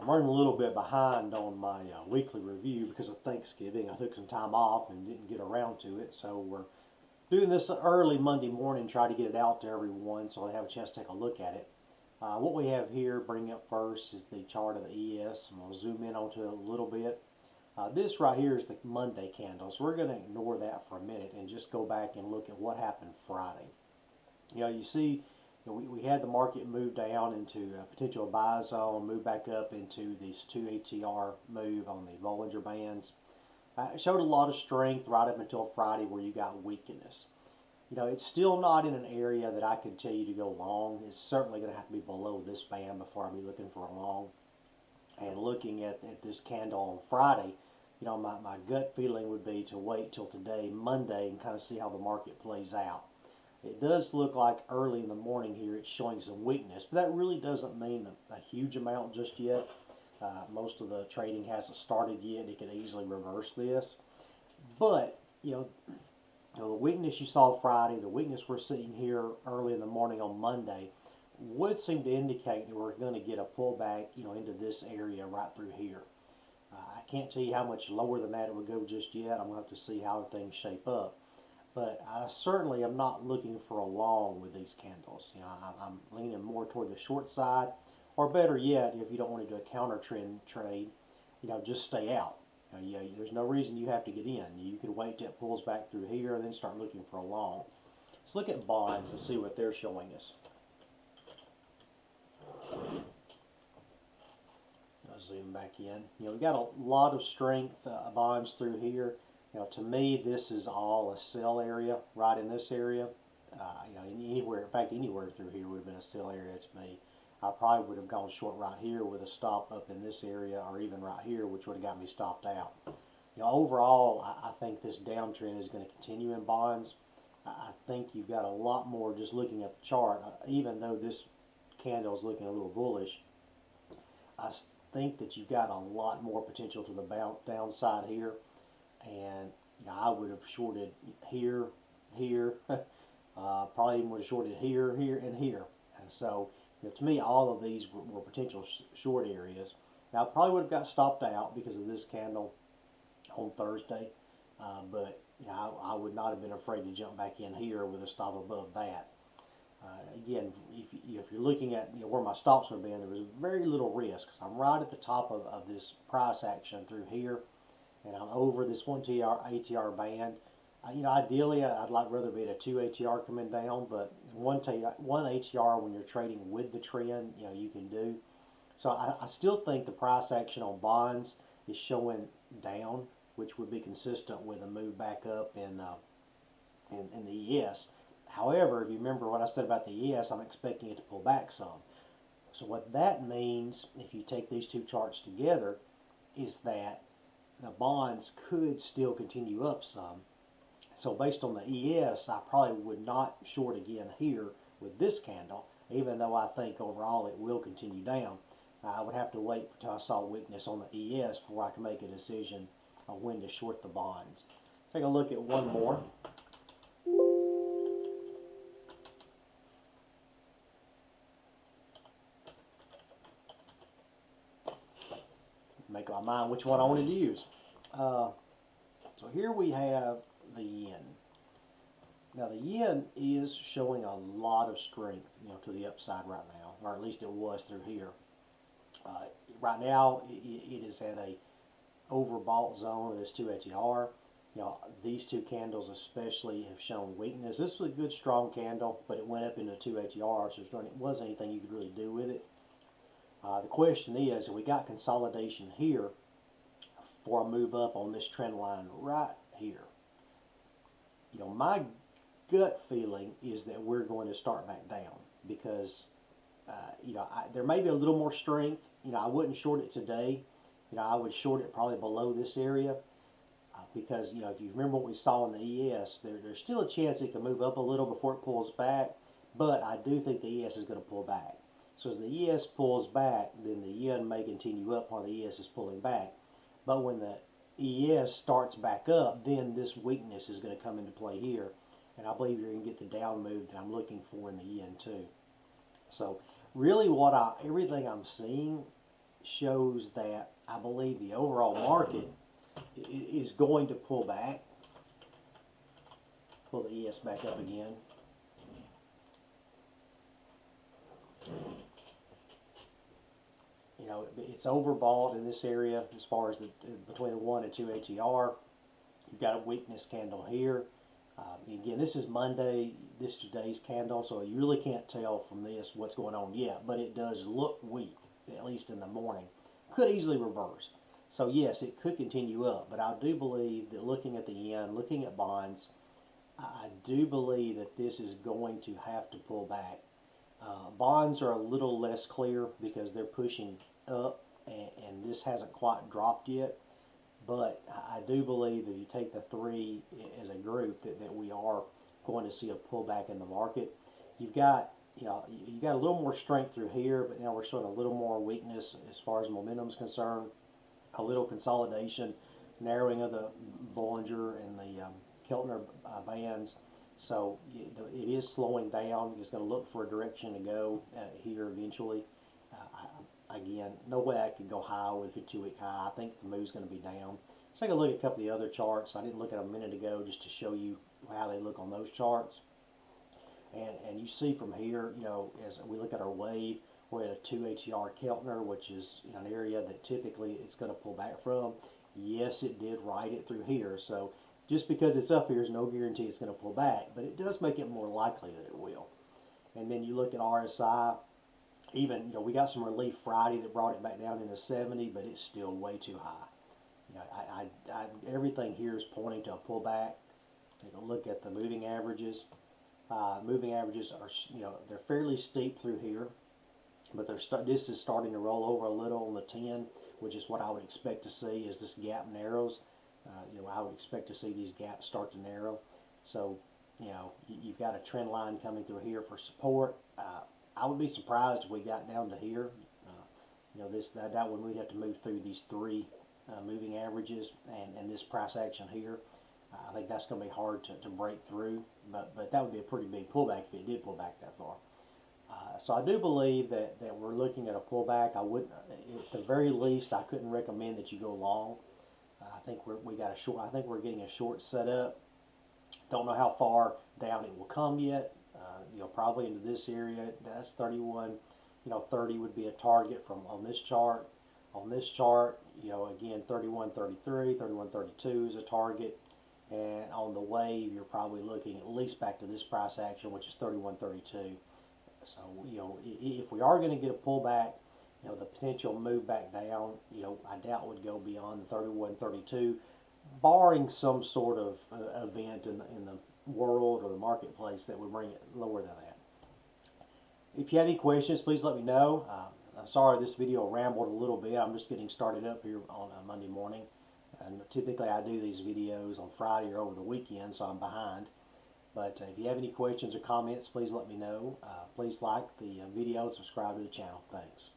I'm running a little bit behind on my weekly review because of Thanksgiving. I took some time off and didn't get around to it, so we're doing this early Monday morning, try to get it out to everyone so they have a chance to take a look at it. What we have here, bring up first, is the chart of the ES. I'm going to zoom in onto it a little bit. This right here is the Monday candle, so we're going to ignore that for a minute and just go back and look at what happened Friday. You see, we had the market move down into a potential buy zone, move back up into these two ATR move on the Bollinger Bands. It showed a lot of strength right up until Friday where you got weakness. It's still not in an area that I can tell you to go long. It's certainly going to have to be below this band before I'll be looking for a long. And looking at this candle on Friday, my gut feeling would be to wait till today, Monday, and kind of see how the market plays out. It does look like early in the morning here it's showing some weakness, but that really doesn't mean a huge amount just yet. Most of the trading hasn't started yet. It could easily reverse this. But, the weakness you saw Friday, the weakness we're seeing here early in the morning on Monday, would seem to indicate that we're going to get a pullback, into this area right through here. I can't tell you how much lower than that it would go just yet. I'm going to have to see how things shape up. But I certainly am not looking for a long with these candles. I'm leaning more toward the short side, or better yet, if you don't want to do a counter trend trade, just stay out. There's no reason you have to get in. You could wait till it pulls back through here and then start looking for a long. Let's look at bonds and see what they're showing us. I'll zoom back in. We got a lot of strength bonds through here. To me, this is all a sell area right in this area. Anywhere, in fact, anywhere through here would have been a sell area to me. I probably would have gone short right here with a stop up in this area, or even right here, which would have got me stopped out. Overall, I think this downtrend is going to continue in bonds. I think you've got a lot more just looking at the chart. Even though this candle is looking a little bullish, I think that you've got a lot more potential to the downside here. And I would have shorted here, here, probably even would have shorted here, here, and here. And so, to me, all of these were potential short areas. Now, I probably would have got stopped out because of this candle on Thursday, but I would not have been afraid to jump back in here with a stop above that. Again, if you're looking at where my stops would have been, there was very little risk because I'm right at the top of this price action through here, and I'm over this one ATR band. Ideally, I'd like rather be at a 2 ATR coming down, but one ATR when you're trading with the trend, you can do. So I still think the price action on bonds is showing down, which would be consistent with a move back up in the ES. However, if you remember what I said about the ES, I'm expecting it to pull back some. So what that means, if you take these two charts together, is that the bonds could still continue up some. So based on the ES, I probably would not short again here with this candle, even though I think overall it will continue down. I would have to wait until I saw weakness on the ES before I can make a decision on when to short the bonds. Take a look at one more. Make my mind which one I wanted to use. So here we have the yen. Now the yen is showing a lot of strength, to the upside right now, or at least it was through here. Right now, it is at a overbought zone of this 2 ATR. These two candles especially have shown weakness. This was a good strong candle, but it went up into 2 ATR, so there wasn't anything you could really do with it. The question is, we got consolidation here for a move up on this trend line right here. My gut feeling is that we're going to start back down because, there may be a little more strength. I wouldn't short it today. I would short it probably below this area because, if you remember what we saw in the ES, there's still a chance it can move up a little before it pulls back, but I do think the ES is going to pull back. So as the ES pulls back, then the yen may continue up while the ES is pulling back. But when the ES starts back up, then this weakness is going to come into play here. And I believe you're going to get the down move that I'm looking for in the yen too. So really everything I'm seeing shows that I believe the overall market is going to pull back. Pull the ES back up again. You know, it's overbought in this area as far as between the 1 and 2 HER. You've got a weakness candle here. Again, this is Monday. This is today's candle, so you really can't tell from this what's going on yet, but it does look weak, at least in the morning. Could easily reverse. So yes, it could continue up, but I do believe that looking at the yen, looking at bonds, I do believe that this is going to have to pull back. Bonds are a little less clear because they're pushing up, and this hasn't quite dropped yet. But I do believe if you take the three as a group that we are going to see a pullback in the market. You've got you got a little more strength through here, but now we're showing a little more weakness as far as momentum is concerned. A little consolidation, narrowing of the Bollinger and the Keltner bands. So it is slowing down. It's going to look for a direction to go here eventually. Again, no way I could go high with a 2-week high. I think the move's going to be down. Let's take a look at a couple of the other charts. I didn't look at them a minute ago just to show you how they look on those charts. And you see from here, as we look at our wave, we're at a 2 HER Keltner, which is an area that typically it's going to pull back from. Yes, it did ride it through here. So just because it's up here is no guarantee it's going to pull back, but it does make it more likely that it will. And then you look at RSI. Even, we got some relief Friday that brought it back down into 70, but it's still way too high. Everything here is pointing to a pullback. Take a look at the moving averages. Moving averages are, they're fairly steep through here, but this is starting to roll over a little on the 10, which is what I would expect to see as this gap narrows. I would expect to see these gaps start to narrow. So, you've got a trend line coming through here for support. I would be surprised if we got down to here. That one we'd have to move through these three moving averages and this price action here. I think that's going to be hard to break through, but that would be a pretty big pullback if it did pull back that far. So I do believe that we're looking at a pullback. I wouldn't, at the very least, I couldn't recommend that you go long. I think we got a short. I think we're getting a short set up. Don't know how far down it will come yet. Probably into this area. That's 31. 30 would be a target on this chart. On this chart, again, 31.33, 31.32 is a target. And on the wave, you're probably looking at least back to this price action, which is 31.32. So, if we are going to get a pullback, the potential move back down, I doubt would go beyond the 31.32, barring some sort of event in the world or the marketplace that would bring it lower than that. If you have any questions, please let me know. I'm sorry this video rambled a little bit. I'm just getting started up here on a Monday morning. And typically I do these videos on Friday or over the weekend, so I'm behind. But if you have any questions or comments, please let me know. Please like the video and subscribe to the channel. Thanks.